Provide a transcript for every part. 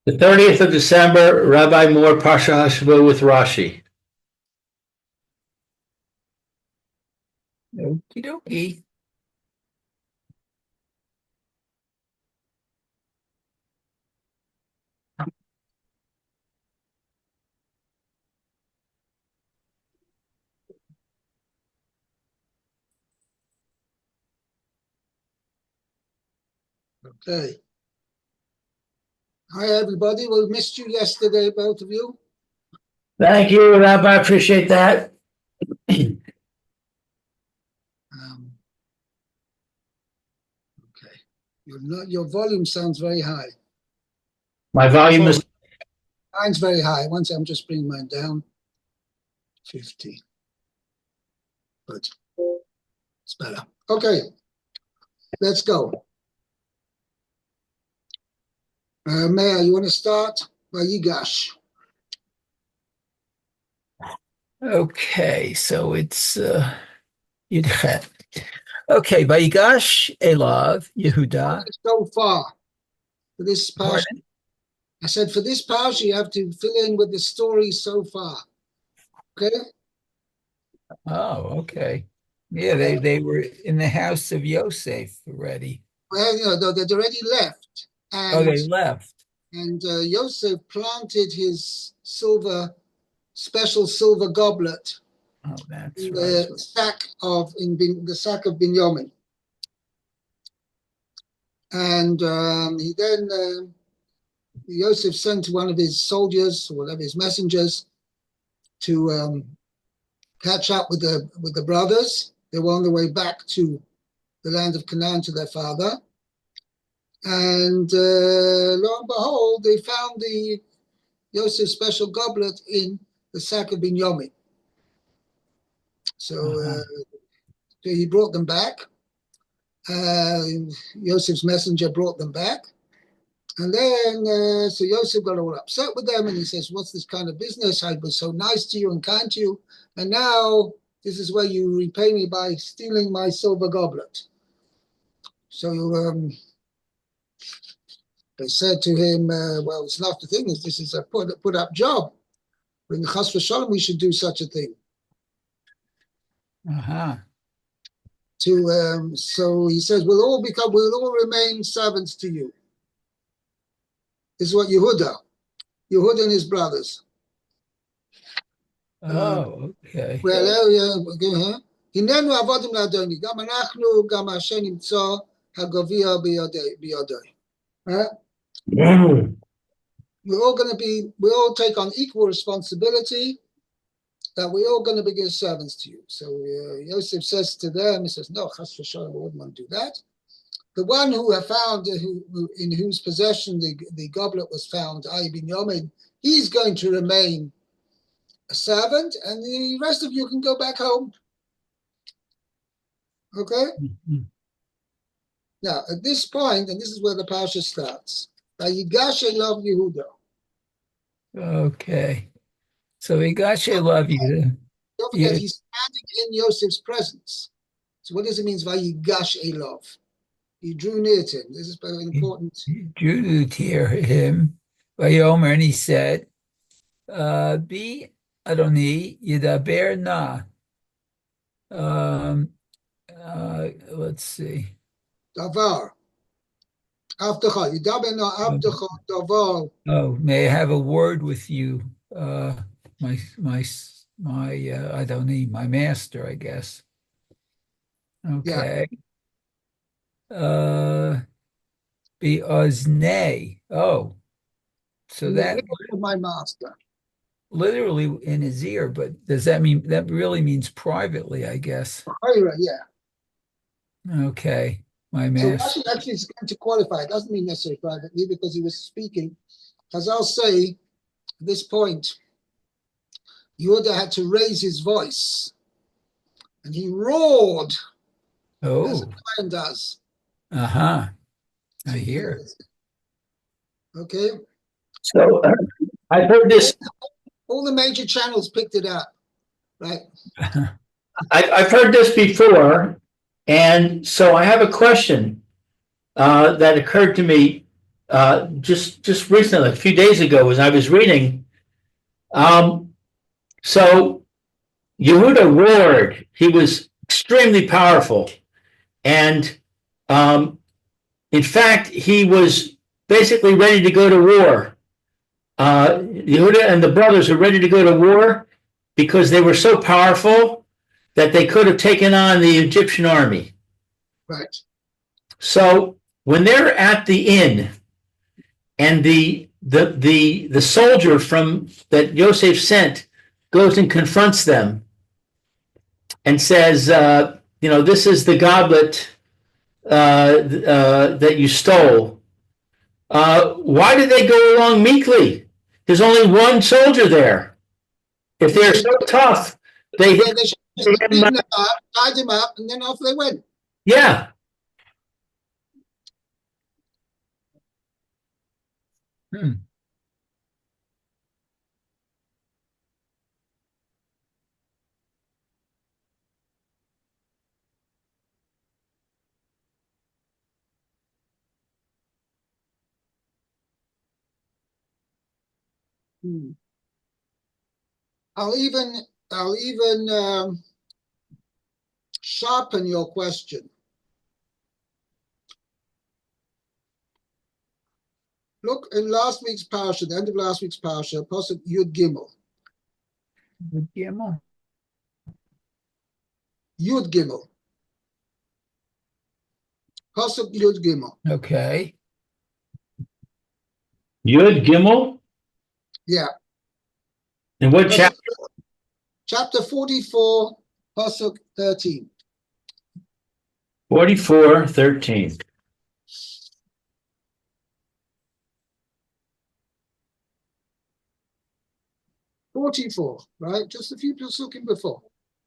The 30th of December, Rabbi Moore, Parsha Hashavua with Rashi. Okie dokie. Okay. Hi, everybody. We missed you yesterday, both of you. Thank you, Rabbi. I appreciate that. Okay. Your volume sounds very high. My volume is... Mine's very high. Once I'm just bringing mine down. 50. Good. It's better. Okay. Let's go. Mayor, you want to start? Vayigash. Okay, so it's Yudchet. Okay, Vayigash Elav Yehuda. So far for this Parsha. I said for this Parsha you have to fill in with the story so far. Okay? Oh, okay. Yeah, they were in the house of Yosef already. Well, they'd already left. And, they left. And Yosef planted his special silver goblet that's in right. the sack of Binyamin. And he then Yosef sent one of his soldiers, or whatever, his messengers, to catch up with the brothers. They were on their way back to the land of Canaan to their father. And lo and behold, they found the Yosef's special goblet in the sack of Binyamin. So he brought them back. Yosef's messenger brought them back. And then, so Yosef got all upset with them, and he says, what's this kind of business? I was so nice to you and kind to you, and now this is where you repay me by stealing my silver goblet. So they said to him, well, it's not the thing. This is a put-up job. In the Chas v'Shalom, we should do such a thing. So he says, we'll all remain servants to you. This is what Yehuda and his brothers. Okay. הננו עבודים לאדוני, גם אנחנו, גם אשר נמצא הגביע בידי. We all take on equal responsibility, that we're all going to be servants to you. So Yosef says to them, he says, no, Chas v'Shalom, I wouldn't want to do that. The one who have found, in whose possession the goblet was found, Binyamin, he's going to remain a servant, and the rest of you can go back home. Okay? Now, at this point, and this is where the Parsha starts, Vayigash Elav Yehuda. Okay. So Vayigash Elav Yehuda. Don't forget, he's standing in Yosef's presence. So what does it mean, Vayigash Elav? He drew near to him. This is very important. He drew near him, Vayomer, and he said, Bi Adoni Yedaber Na. Let's see. Davar. Avdecha. Yedaber Na Avdecha Davar. Oh, may I have a word with you, my Adoni, my master, I guess. Okay. Yeah. Bi'oznei. Oh, so that my master. Literally in his ear, but does that mean that really means privately, I guess? Yeah. Okay, my master. So Rashi actually is going to qualify. It doesn't mean necessarily privately because he was speaking. As I'll say, at this point, Yehuda had to raise his voice, and he roared. As a lion does. I hear. Okay. So I've heard this. All the major channels picked it up, right? I've heard this before, and so I have a question that occurred to me. just recently, a few days ago, as I was reading. So Yehuda roared. He was extremely powerful. And in fact, he was basically ready to go to war. Yehuda and the brothers are ready to go to war because they were so powerful that they could have taken on the Egyptian army. Right. So when they're at the inn and the soldier from that Yosef sent goes and confronts them and says, this is the goblet that you stole. Why did they go along meekly? There's only one soldier there. If they're so tough, they should have beaten him up, tied him up, and then off they went. Yeah. I'll even sharpen your question. Look in last week's Parsha, the end of last week's Parsha, Pasuk Yud Gimel. Yud Gimel. Yud Gimel. Pasuk Yud Gimel. Okay. Yud Gimel? Yeah. In what chapter? Chapter 44, Pasuk 13. 44:13. 44, right? Just a few pasukim before.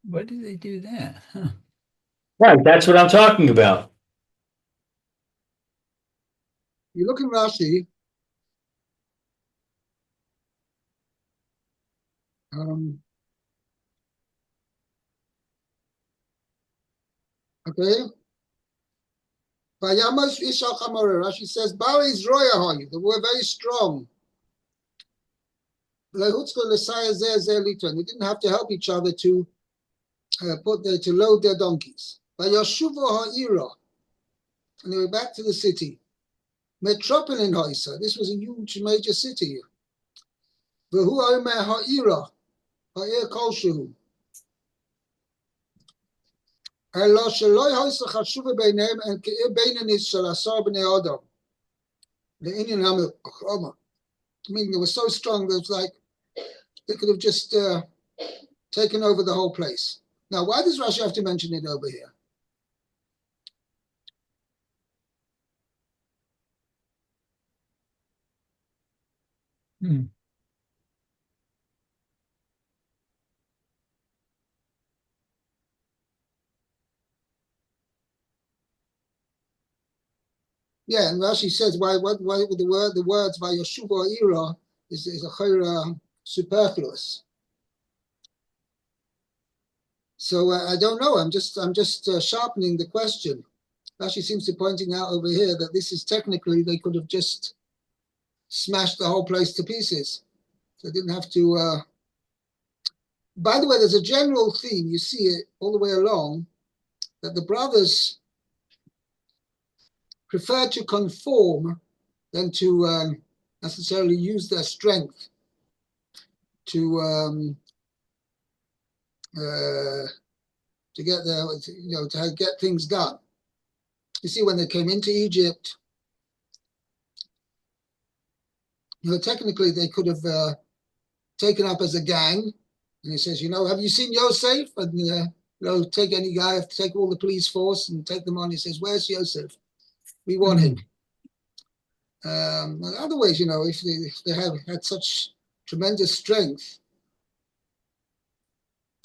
Why did they do that? Huh. Right, that's what I'm talking about. You look in Rashi. Okay. Rashi says, Bali is roya. They were very strong. They didn't have to help each other to load their donkeys. And they were back to the city. Metropolitan Haisa. This was a huge major city. I mean, they were so strong that it was like they could have just taken over the whole place. Now, why does Rashi have to mention it over here? Yeah, and Rashi says why the words by Yeshua Ira is a chayra superfluous. So I don't know. I'm just sharpening the question. Rashi seems to be pointing out over here that this is technically they could have just smashed the whole place to pieces. They didn't have to. By the way, there's a general theme. You see it all the way along that the brothers prefer to conform than to necessarily use their strength to get to get things done. You see, when they came into Egypt, technically they could have taken up as a gang. And he says, have you seen Yosef? And take any guy, take all the police force and take them on. He says, where's Yosef? We want him. Other ways, if they have had such tremendous strength,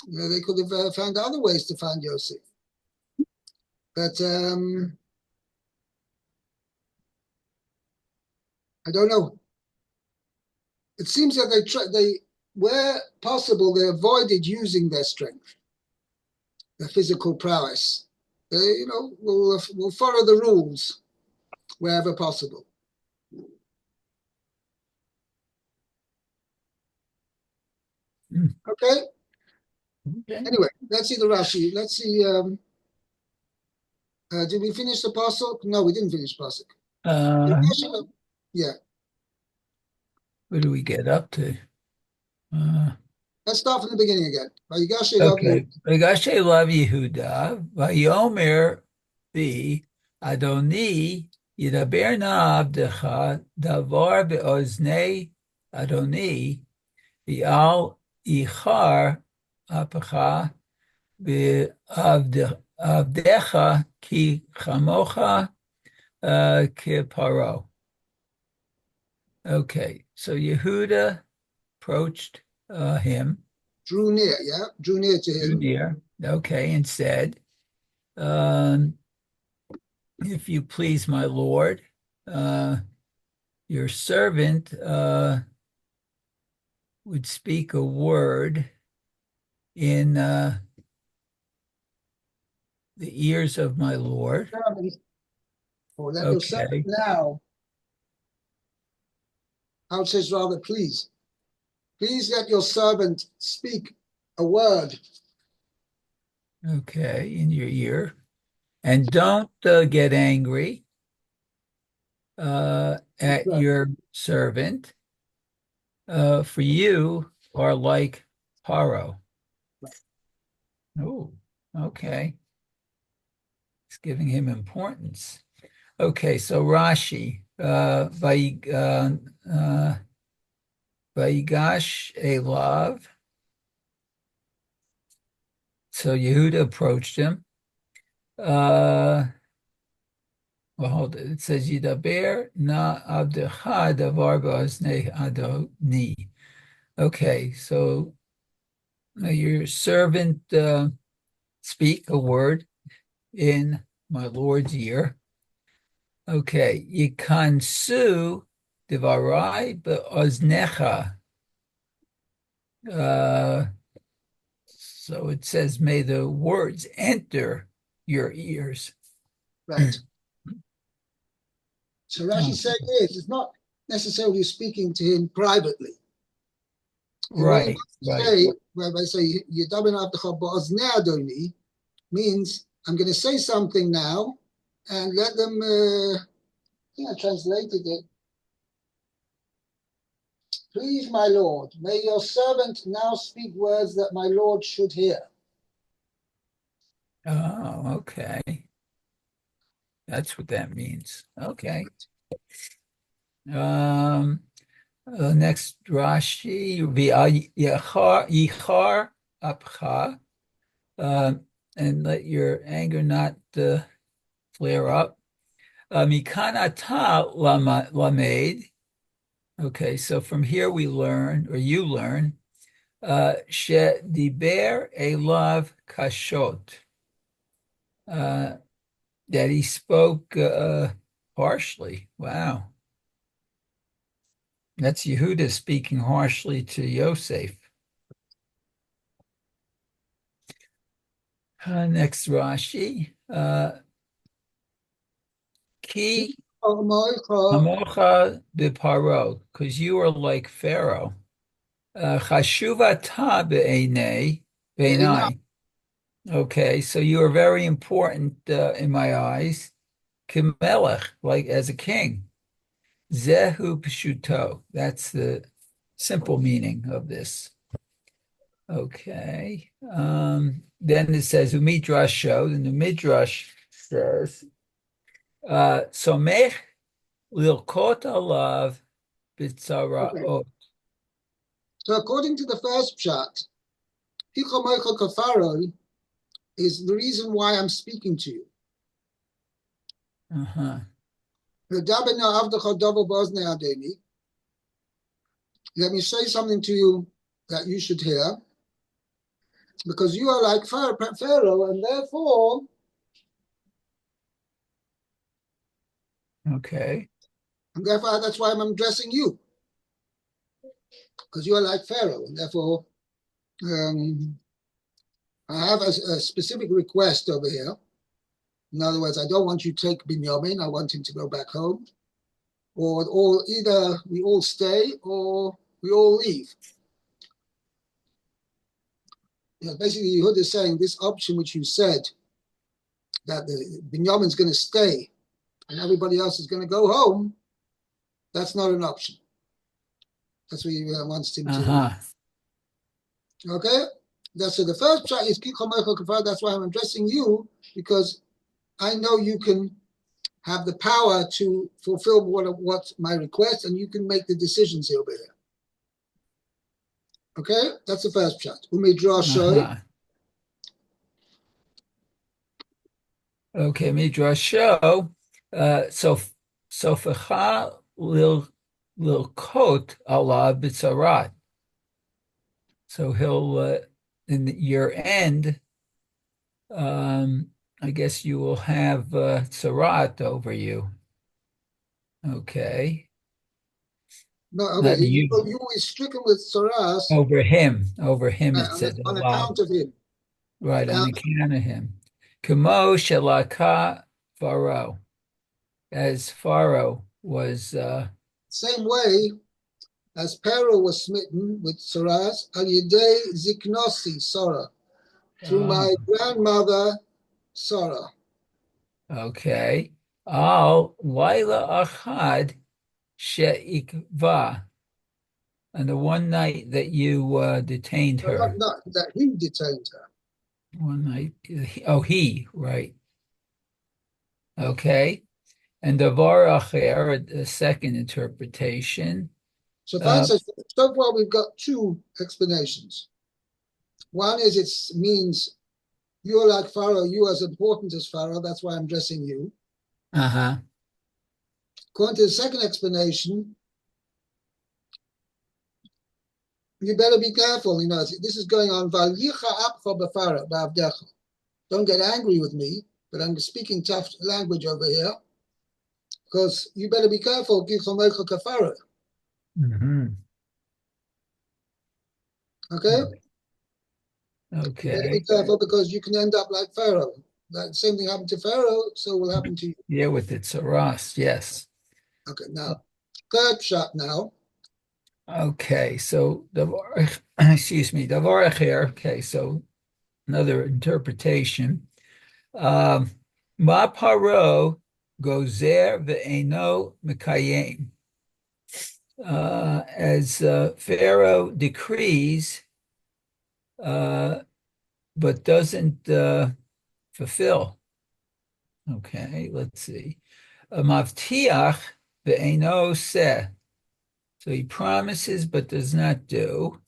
they could have found other ways to find Yosef. But I don't know. It seems that they where possible, they avoided using their strength, their physical prowess. They, will follow the rules wherever possible. Okay. Okay. Anyway, let's see the Rashi. Let's see. Did we finish the pasuk? No, we didn't finish pasuk. Yeah. What do we get up to? Uh, Let's start from the beginning again. Vayigash love you. okay. Vayigash love Yehuda. Vayomer bi Adoni yidaber na avdecha davar beoznei Adoni bi'al ichar apacha be'avdecha ki chamocha kiparo. Okay, so Yehuda approached him, Drew near, yeah. Drew near to drew him. near, okay, and said, um, if you please, my Lord, your servant would speak a word in the ears of my Lord. Or let your servant Okay, now. How it says rather, please. Please let your servant speak a word. okay, in your ear. And don't get angry at Right. your servant, for you are like Paro. Oh, okay. It's giving him importance. Okay, so Rashi, Vayigash Elav. So Yehuda approached him. Well, hold it. It says Yidaber na avdecha davar ba'oznei Adoni. Okay, so your servant speak a word in my Lord's ear. Okay, yikansu divarai be'oznecha. So it says, may the words enter your ears. Right. So Rashi Okay. said this, it's not necessarily speaking to him privately. And what he Right, wants to right. say, when I say Yadabin Avdecha Ba'oznei Adoni, means I'm going to say something now and let them, I think I translated it. Please, my Lord, may your servant now speak words that my Lord should hear. Oh, okay. That's what that means. Okay. Next Rashi, Yichar Apcha, and let your anger not flare up. Mikanata lamed. Okay, so from here we learn, or you learn, she diber elav kashot, that he spoke harshly. Wow, that's Yehuda speaking harshly to Yosef. Next Rashi, ki amocha biparo, because you are like Pharaoh. Chashuva ta be'enai. Okay, so you are very important in my eyes. Kimelech, like as a king. Zehu pshuto. That's the simple meaning of this. Okay. Then it says umidrasho, and the midrash says, somech lilkot alav Okay. bitzaraot. So according to the first pshat, Hichomoicho Kafaro is the reason why I'm speaking to you. Uh-huh. Let me say something to you that you should hear, because you are like Pharaoh, and therefore Okay. that's why I'm addressing you, because you are like Pharaoh, and therefore I have a specific request over here. In other words, I don't want you to take Binyamin. I want him to go back home, or either we all stay or we all leave. basically Yehuda is saying this option which you said, that the Binyamin's going to stay and everybody else is going to go home, that's not an option. That's what he wants him to. Okay? So the first shot is that's why I'm addressing you, because I know you can have the power to fulfill what my request, and you can make the decisions over here. Okay? That's the first shot. Umidrashoy. Okay, Midrash show. So Fecha lil kot Allah b'tzarat. So he'll in year end. I guess you will have tzarat over you. Okay. No, okay. You will stricken with Saras. Over him. It says on account of him. Right, on account of him. Kamo shalaka Pharaoh. As Pharaoh was same way as Pharaoh was smitten with Saras, al yedei ziknosi Sarah, through my grandmother Sarah. Okay. Al Laila Achad Sheikva. And the one night that you detained her. Not that he detained her. One night. Oh, he, right. Okay. And Davar Acher, the second interpretation. So so far we've got two explanations. One is it means you're like Pharaoh, you as important as Pharaoh, that's why I'm addressing you. According to the second explanation, you better be careful. This is going on. Don't get angry with me, but I'm speaking tough language over here, because you better be careful. Okay? Okay. You better be careful, because you can end up like Pharaoh. That same thing happened to Pharaoh, so will happen to you. Yeah, with the tsaras, yes. Okay, now, third shot now. Okay, so excuse me, Davar Acher. Okay, so another interpretation. Ma paro gozer ve'eno mekayem. As Pharaoh decrees, but doesn't fulfill. Okay, let's see. Mavtiach ve'eno seh. So he promises but does not do.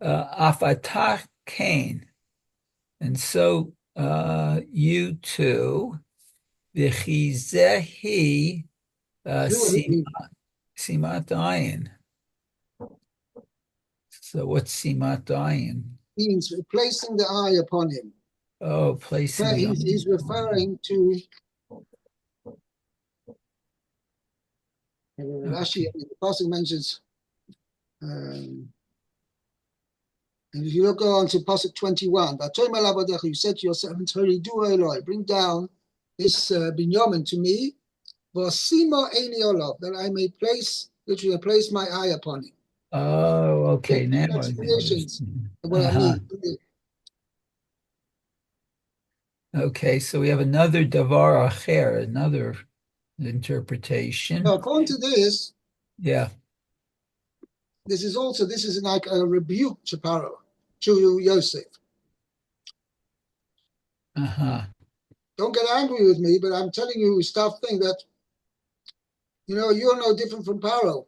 Afatach Cain. And so you too. V'chizehi simat ayin. So what's simat ayin? Means placing the eye upon him. Oh, placing the eye. He's referring to Rashi. The Parsha mentions, and if you look on to Pasuk 21, you said to your servant, bring down this Binyamin to me, that I may place my eye upon him. Oh, okay. Now explanations of what I mean. Okay, so we have another davar acher, another interpretation. Now, according to this, yeah, this is like a rebuke to Pharaoh, to Yosef. Don't get angry with me, but I'm telling you a tough thing that, you're no different from Pharaoh.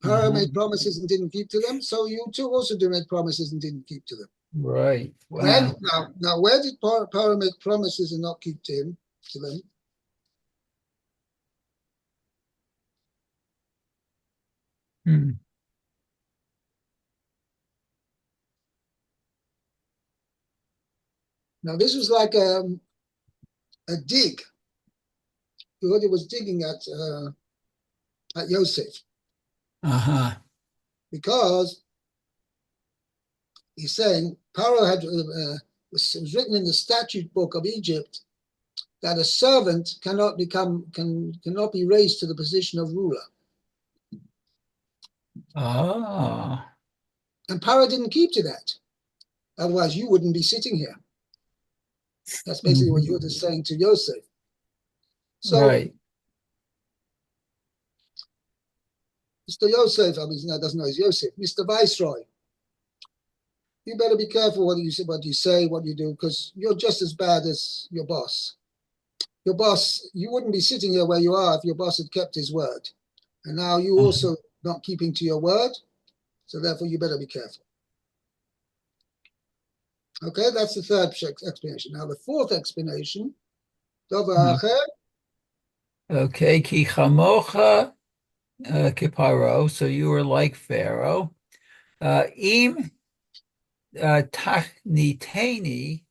Pharaoh made promises and didn't keep to them, so you too also do make promises and didn't keep to them. Right. Wow. Now, where did Pharaoh make promises and not keep to them? Now, this was like a dig. Yehuda was digging at Yosef. Because he's saying Pharaoh had was written in the statute book of Egypt that a servant cannot be raised to the position of ruler. And Paro didn't keep to that. Otherwise, you wouldn't be sitting here. That's basically what Yehuda is saying to Yosef. So, Right. Mr. Yosef, I mean, he doesn't know he's Yosef, Mr. Viceroy, you better be careful what you say, what you do, because you're just as bad as your boss. Your boss, you wouldn't be sitting here where you are if your boss had kept his word. And now you also not keeping to your word, so therefore you better be careful. Okay, that's the third explanation. Now the fourth explanation, Okay, ki chamocha kiparo, so you are like Pharaoh. Im tachniteni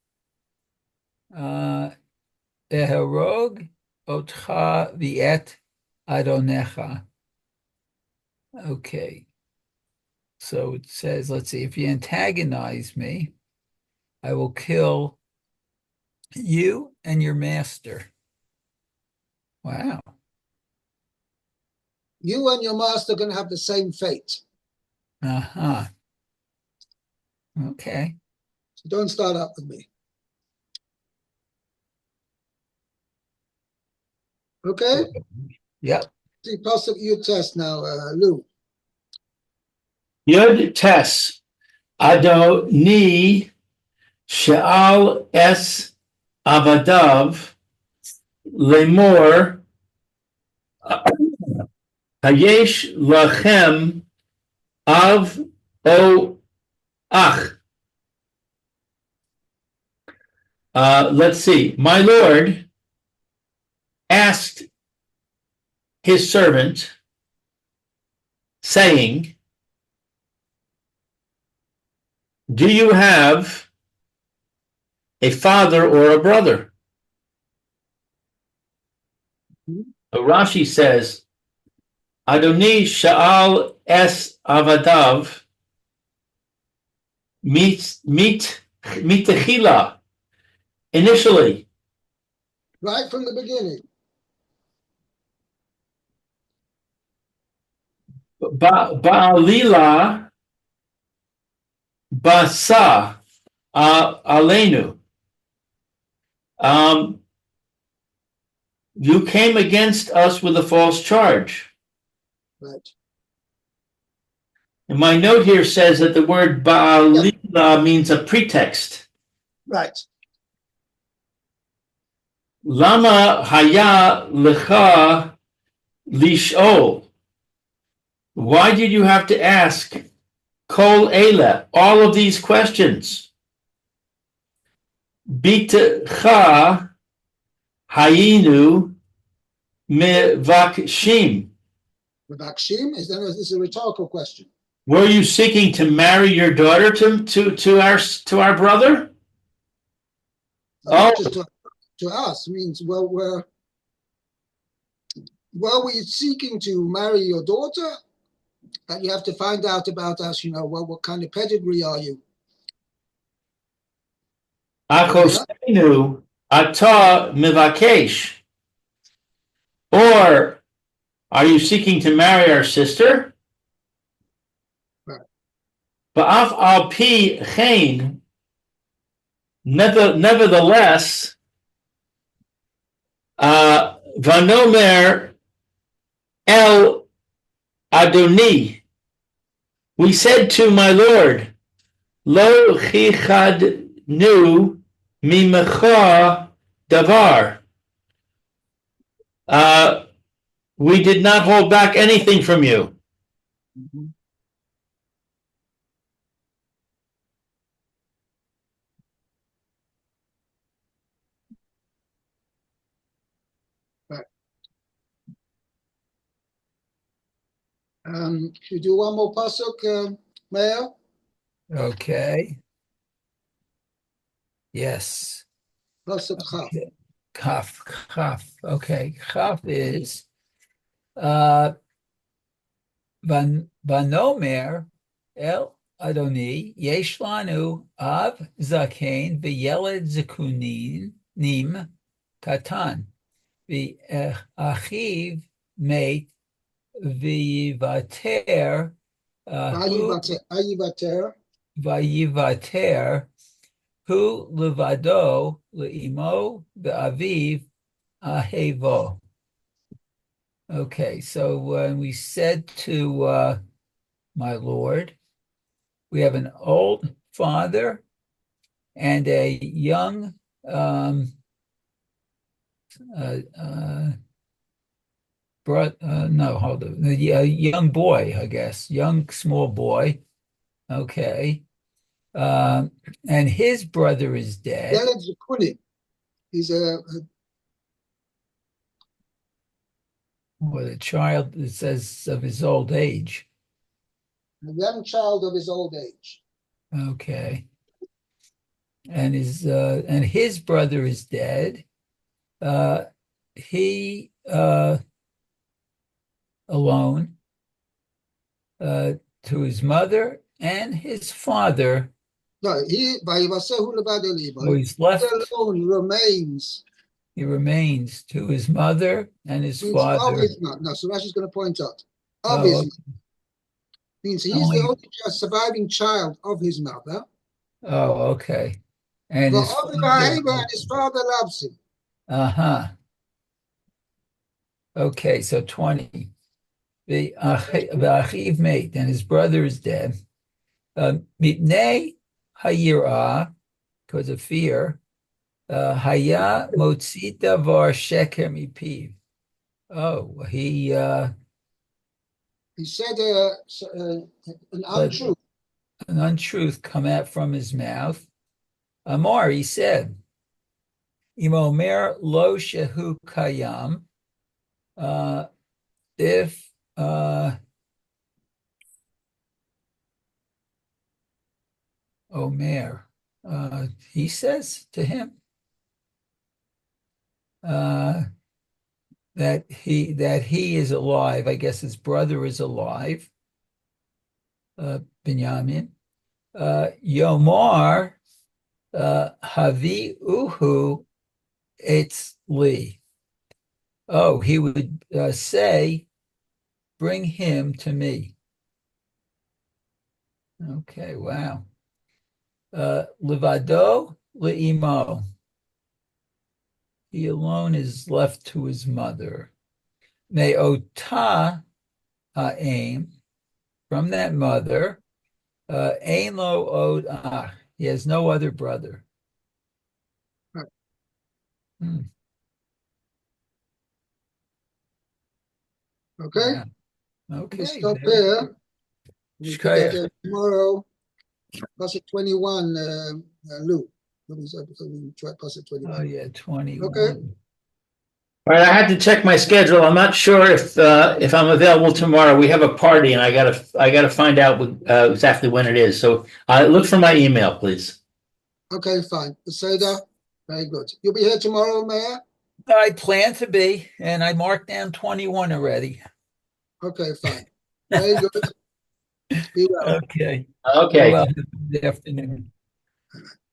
eherog otcha viet adonecha. Okay, so it says, let's see, if you antagonize me, I will kill you and your master. Wow. you and your master are going to have the same fate. Uh-huh. Okay. So don't start up with me. Okay? Yep. See, Pasuk Yud Test now, Lou. Yud Tes Adoni She'al Es Avadav Lemor Hayesh Lachem Av O Ach. Let's see. My Lord asked his servant, saying, do you have a father or a brother? Rashi says, Adoni Sha'al Es Avadav Mitechila. Initially, Right from the beginning. Ba'alila Basa Alenu. You came against us with a false charge. Right. And my note here says that the word Ba'alila means a pretext. Right. Lama haya lecha lish'ol. Why did you have to ask kol ele, all of these questions? Bitecha hayinu mevakshim. Mevakshim, this is a rhetorical question. Were you seeking to marry your daughter to our brother? Not just to us. It means, well, were you seeking to marry your daughter? And you have to find out about us, what kind of pedigree are you? Achosenu ata mivakesh. Or are you seeking to marry our sister? Ba'af al pi chen. Nevertheless, Vanomer El Adoni, we said to my Lord, Lo chichadnu mimecha davar. We did not hold back anything from you. Mm-hmm. Right. Should we do one more pasuk, Mayor? Okay. Yes. Pasuk Chaf. Okay. Kaf. Okay. Kaf is Vanomer El Adoni Yesh Lanu Av Zaken V'Yeled Zekunim Nim Katan V'Achiv Meit V'Yivater Who Vayivater. vayivater, who levado leimo be'aviv ahevo. Okay, so when we said to my Lord, we have an old father and a young no, hold on, a young boy, I guess, young small boy. Okay, and his brother is dead. He's Or the child, it says of his old age. young child of his old age. Okay, and his brother is dead. He alone to his mother and his father. No, So he's he left. alone remains. He remains to his mother and his Means of father. his mother. No, so Rashi's going to point out of his Oh, mother. Means he's the only. only surviving child of his mother. Oh, okay. And But his of father. and his father loves him. Uh-huh. Okay, so 20. The Achiv mate, and his brother is dead. Mipnei hayira, because of fear. Haya motzi davar sheker mipiv. Oh, He said an let untruth. an untruth come out from his mouth. Amar, he said, Imomer lo shehu kayam. If Omer, he says to him uh, that he is alive. I guess his brother is alive, Binyamin. Yomar havi uhu etz li. Oh, he would say, bring him to me. Okay, wow. Levado le'imo. He alone is left to his mother. Me'ota ha'em, from that mother, ein lo od ach. He has no other brother. Hmm. Okay? Wow. We'll Okay, stop very good. there. We'll pick up Shkoyach. tomorrow. Parsha 21, Luke. So we try Parsha Oh 21. yeah, Okay? 21. All right, I had to check my schedule. I'm not sure if I'm available tomorrow. We have a party, and I gotta find out exactly when it is. So look for my email, please. Okay, fine. Seda, very good. You'll be here tomorrow, Mayor? I plan to be, and I marked down 21 already. Okay, fine. Very good. Be well. Okay. Be Okay. well. Good afternoon.